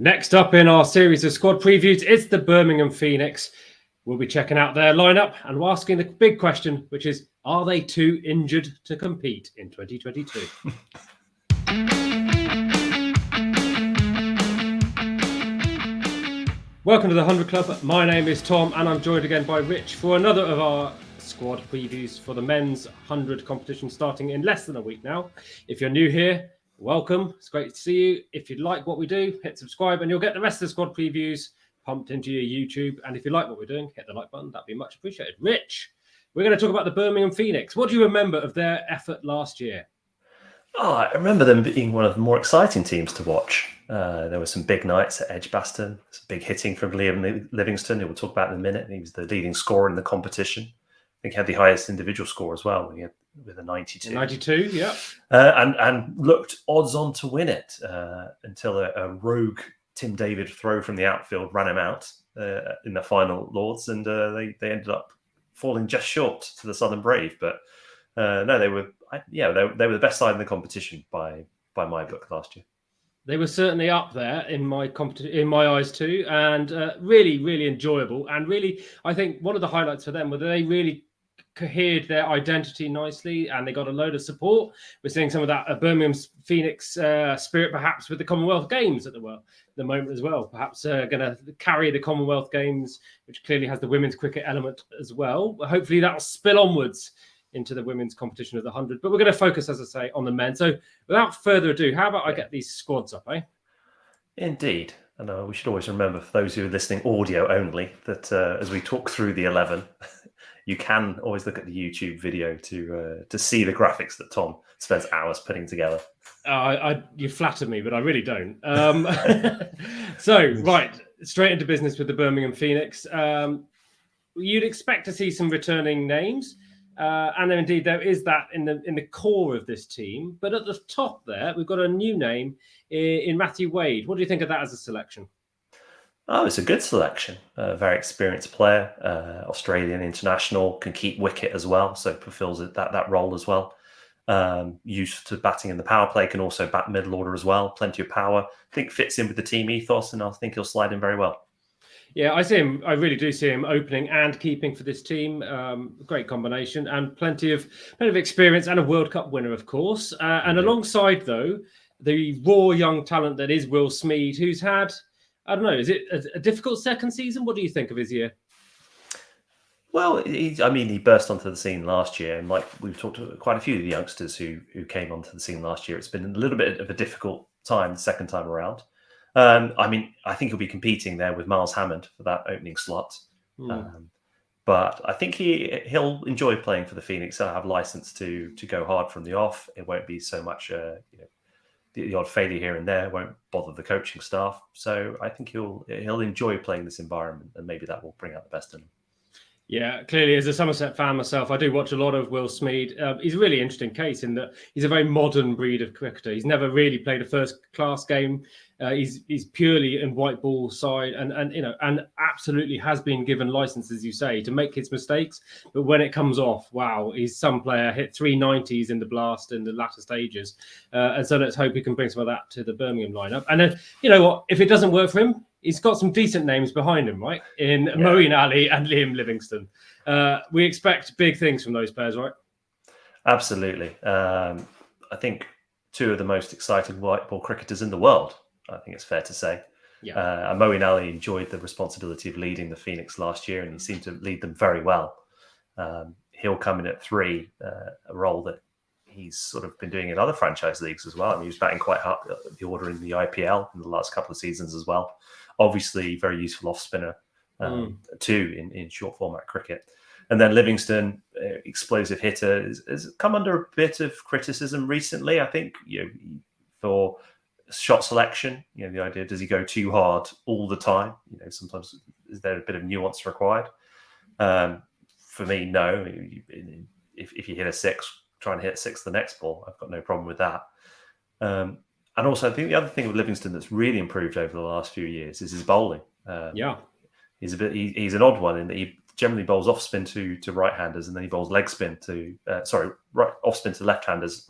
Next up in our series of squad previews, it's the Birmingham Phoenix. We'll be checking out their lineup and we're asking the big question, which is, are they too injured to compete in 2022? Welcome to the 100 Club. My name is Tom and I'm joined again by Rich for another of our squad previews for the men's 100 competition starting in less than a week now. If you're new here, welcome. It's great to see you. If you like what we do, hit subscribe and you'll get the rest of the squad previews pumped into your YouTube. And if you like what we're doing, hit the like button. That'd be much appreciated. Rich, we're going to talk about the Birmingham Phoenix. What do you remember of their effort last year? Oh, I remember them being one of the more exciting teams to watch. There were some big nights at Edgbaston, some big hitting from Liam Livingstone, who we'll talk about in a minute. He was the leading scorer in the competition. I think he had the highest individual score as well, with a 92. 92, yeah. And looked odds on to win it until a rogue Tim David throw from the outfield ran him out in the final Lords, and they ended up falling just short to the Southern Brave. But no, they were the best side in the competition by my book last year. They were certainly up there in my eyes too, and really, really enjoyable. And really, I think one of the highlights for them was they really cohered their identity nicely, and they got a load of support. We're seeing some of that Birmingham Phoenix spirit, perhaps with the Commonwealth Games at the moment as well. Perhaps going to carry the Commonwealth Games, which clearly has the women's cricket element as well. Hopefully, that'll spill onwards into the women's competition of the 100. But we're going to focus, as I say, on the men. So without further ado, how about I get these squads up, eh? Indeed. And we should always remember, for those who are listening audio only, that as we talk through the 11, you can always look at the YouTube video to see the graphics that Tom spends hours putting together. You flatter me, but I really don't. So, right, straight into business with the Birmingham Phoenix. You'd expect to see some returning names. And then indeed, there is that in the core of this team. But at the top there, we've got a new name in Matthew Wade. What do you think of that as a selection? Oh, it's a good selection. A very experienced player, Australian international, can keep wicket as well, so fulfills that role as well. Used to batting in the power play, can also bat middle order as well. Plenty of power. I think fits in with the team ethos, and I think he'll slide in very well. Yeah, I see him. I really do see him opening and keeping for this team. Great combination and plenty of experience, and a World Cup winner, of course. And alongside, though, the raw young talent that is Will Smeed, who's had, I don't know, is it a difficult second season? What do you think of his year? Well, he burst onto the scene last year, and like we've talked to quite a few of the youngsters who came onto the scene last year, it's been a little bit of a difficult time the second time around. I think he'll be competing there with Miles Hammond for that opening slot. But I think he'll enjoy playing for the Phoenix. He'll have license to go hard from the off. It won't be so much, the odd failure here and there won't bother the coaching staff. So I think he'll enjoy playing this environment, and maybe that will bring out the best in him. Yeah, clearly, as a Somerset fan myself, I do watch a lot of Will Smeed. He's a really interesting case in that he's a very modern breed of cricketer. He's never really played a first-class game. He's purely in white ball side, and absolutely has been given license, as you say, to make his mistakes. But when it comes off, wow, he's some player. Hit 390s in the blast in the latter stages, and so let's hope he can bring some of that to the Birmingham lineup. And then, you know what? If it doesn't work for him, he's got some decent names behind him, right? In Moeen and Liam Livingstone. We expect big things from those players, right? Absolutely. I think two of the most exciting white ball cricketers in the world, I think it's fair to say. Yeah. And Moeen Ali enjoyed the responsibility of leading the Phoenix last year, and he seemed to lead them very well. He'll come in at 3, a role that he's sort of been doing in other franchise leagues as well. I mean, he was batting quite hard the order in the IPL in the last couple of seasons as well. Obviously, very useful off spinner too in short format cricket. And then Livingstone, explosive hitter, has come under a bit of criticism recently. I think for shot selection, the idea, does he go too hard all the time? Sometimes is there a bit of nuance required? For me, no. If you hit a 6, try and hit 6 the next ball. I've got no problem with that. And also, I think the other thing with Livingstone that's really improved over the last few years is his bowling. He's he's an odd one in that he generally bowls off spin to right-handers, and then he bowls leg spin to off spin to left-handers,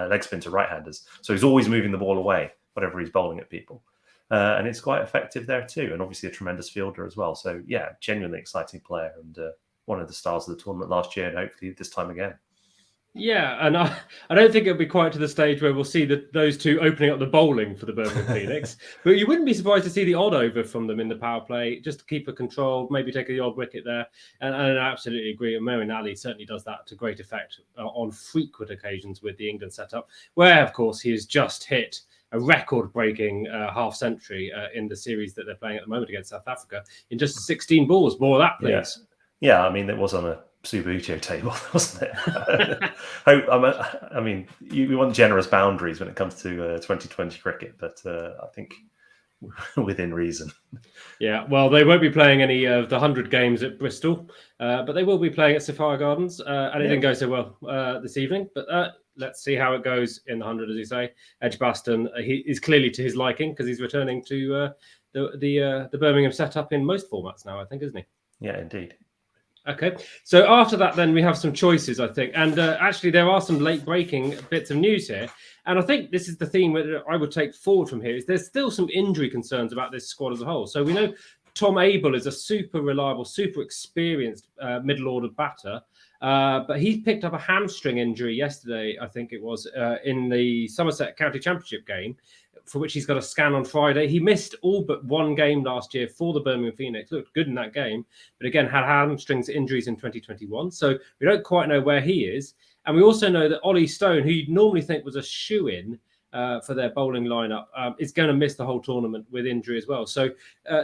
leg spin to right-handers. So he's always moving the ball away, whatever he's bowling at people. and it's quite effective there too, and obviously a tremendous fielder as well. So yeah, genuinely exciting player, and one of the stars of the tournament last year, and hopefully this time again. Yeah, and I don't think it'll be quite to the stage where we'll see those two opening up the bowling for the Birmingham Phoenix. But you wouldn't be surprised to see the odd over from them in the power play, just to keep a control, maybe take the odd wicket there. And I absolutely agree. And Moeen Ali certainly does that to great effect on frequent occasions with the England setup, where, of course, he has just hit a record-breaking half century in the series that they're playing at the moment against South Africa in just 16 balls. More of that, please. Yeah, I mean, it was on a Super Ucho table, wasn't it? I mean, you want generous boundaries when it comes to 2020 cricket, but I think within reason. Yeah, well, they won't be playing any of the 100 games at Bristol, but they will be playing at Sapphire Gardens, and it didn't go so well this evening. But let's see how it goes in the 100, as you say. Edgbaston, he is clearly to his liking because he's returning to the Birmingham setup in most formats now, I think, isn't he? Yeah, indeed. Okay, so after that, then we have some choices, I think. And actually, there are some late-breaking bits of news here. And I think this is the theme that I would take forward from here, is there's still some injury concerns about this squad as a whole. So we know Tom Abel is a super reliable, super experienced middle-order batter. But he picked up a hamstring injury yesterday, I think it was, in the Somerset County Championship game, for which he's got a scan on Friday. He missed all but one game last year for the Birmingham Phoenix. Looked good in that game, but again, had hamstrings injuries in 2021. So we don't quite know where he is. And we also know that Olly Stone, who you'd normally think was a shoo-in for their bowling lineup, is going to miss the whole tournament with injury as well. So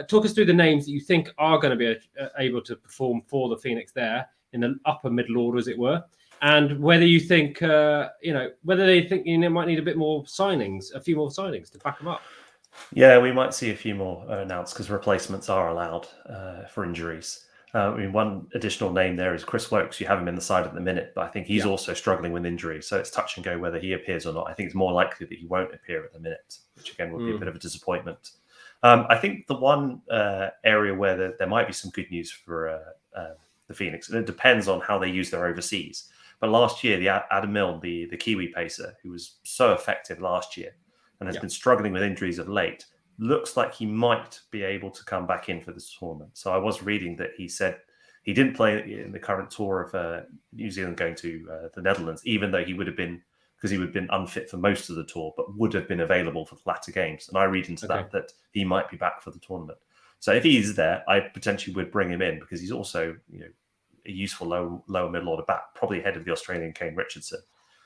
talk us through the names that you think are going to be able to perform for the Phoenix there in the upper middle order, as it were. And whether you think, whether they think might need a few more signings to back them up. Yeah, we might see a few more announced because replacements are allowed for injuries. I mean, one additional name there is Chris Woakes. You have him in the side at the minute, but I think he's also struggling with injury. So it's touch and go whether he appears or not. I think it's more likely that he won't appear at the minute, which again would be a bit of a disappointment. I think the one area where there might be some good news for the Phoenix, and it depends on how they use their overseas. But last year, Adam Milne, the Kiwi pacer, who was so effective last year and has been struggling with injuries of late, looks like he might be able to come back in for this tournament. So I was reading that he said he didn't play in the current tour of New Zealand going to the Netherlands, even though he would have been unfit for most of the tour, but would have been available for the latter games. And I read into that he might be back for the tournament. So if he is there, I potentially would bring him in because he's also, a useful lower middle order bat, probably ahead of the Australian Kane Richardson.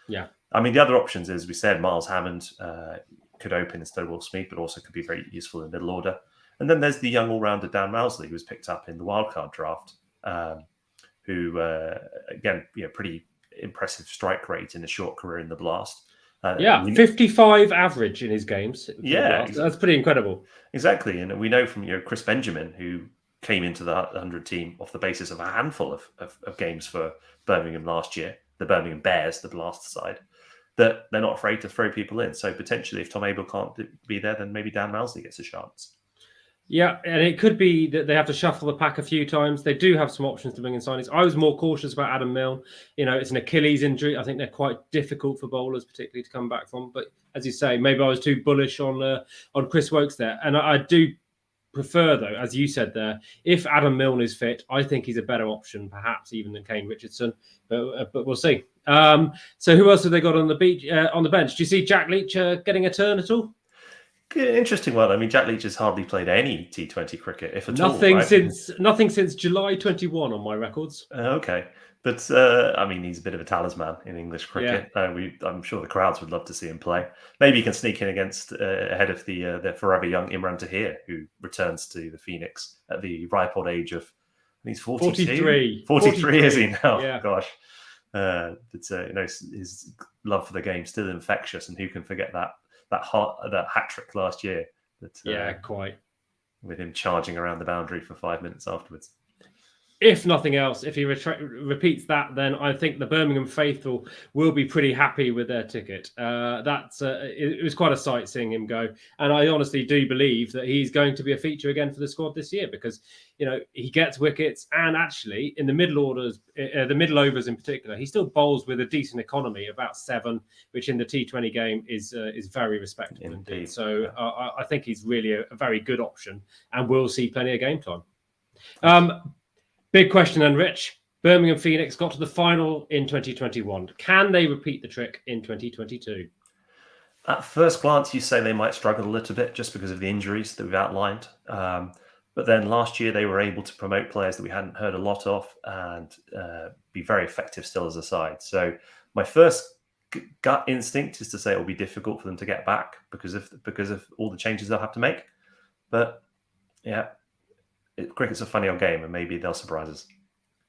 Yeah. I mean, the other options, as we said, Miles Hammond could open instead of Will Smith, but also could be very useful in middle order. And then there's the young all-rounder Dan Mousley, who was picked up in the wildcard draft, who, again, pretty impressive strike rate in a short career in the Blast. 55 average in his games. Yeah, that's pretty incredible. Exactly. And we know from Chris Benjamin, who came into the 100 team off the basis of a handful of games for Birmingham last year, the Birmingham Bears, the Blast side, that they're not afraid to throw people in. So potentially if Tom Abel can't be there, then maybe Dan Mousley gets a chance. Yeah, and it could be that they have to shuffle the pack a few times. They do have some options to bring in signings. I was more cautious about Adam Milne. It's an Achilles injury. I think they're quite difficult for bowlers, particularly to come back from. But as you say, maybe I was too bullish on Chris Woakes there. And I do prefer, though, as you said there, if Adam Milne is fit, I think he's a better option, perhaps even than Kane Richardson. But we'll see. So who else have they got on the bench? Do you see Jack Leach getting a turn at all? Interesting one. I mean, Jack Leach has hardly played any T20 cricket, if at all. Nothing since July 21 on my records. Okay. But, I mean, he's a bit of a talisman in English cricket. Yeah. I'm sure the crowds would love to see him play. Maybe he can sneak in ahead of the forever young Imran Tahir, who returns to the Phoenix at the ripe old age of, I think he's 42. 43 is he now? Yeah. Gosh. But, his love for the game still infectious, and who can forget that hat trick last year? Quite. With him charging around the boundary for 5 minutes afterwards. if nothing else, if he repeats that, then I think the Birmingham faithful will be pretty happy with their ticket. It was quite a sight seeing him go, and I honestly do believe that he's going to be a feature again for the squad this year because he gets wickets, and actually in the middle orders, the middle overs in particular, he still bowls with a decent economy, about 7, which in the T20 game is very respectable indeed. So yeah. I think he's really a very good option, and we'll see plenty of game time. Big question then, Rich. Birmingham Phoenix got to the final in 2021. Can they repeat the trick in 2022? At first glance, you say they might struggle a little bit just because of the injuries that we've outlined. But then last year, they were able to promote players that we hadn't heard a lot of and be very effective still as a side. So my first gut instinct is to say it will be difficult for them to get back because of all the changes they'll have to make. But yeah. Cricket's a funny old game, and maybe they'll surprise us.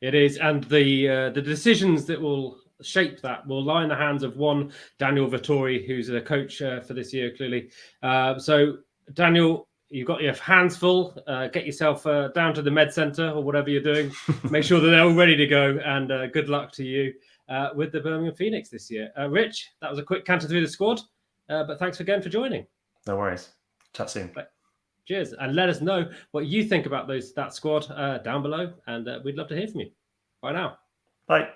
It is, and the decisions that will shape that will lie in the hands of one Daniel Vettori, who's a coach for this year, clearly. So, Daniel, you've got your hands full. Get yourself down to the med centre or whatever you're doing. Make sure that they're all ready to go, and good luck to you with the Birmingham Phoenix this year. Rich, that was a quick canter through the squad, but thanks again for joining. No worries. Chat soon. Bye. Cheers, and let us know what you think about that squad down below, and we'd love to hear from you. Bye now. Bye.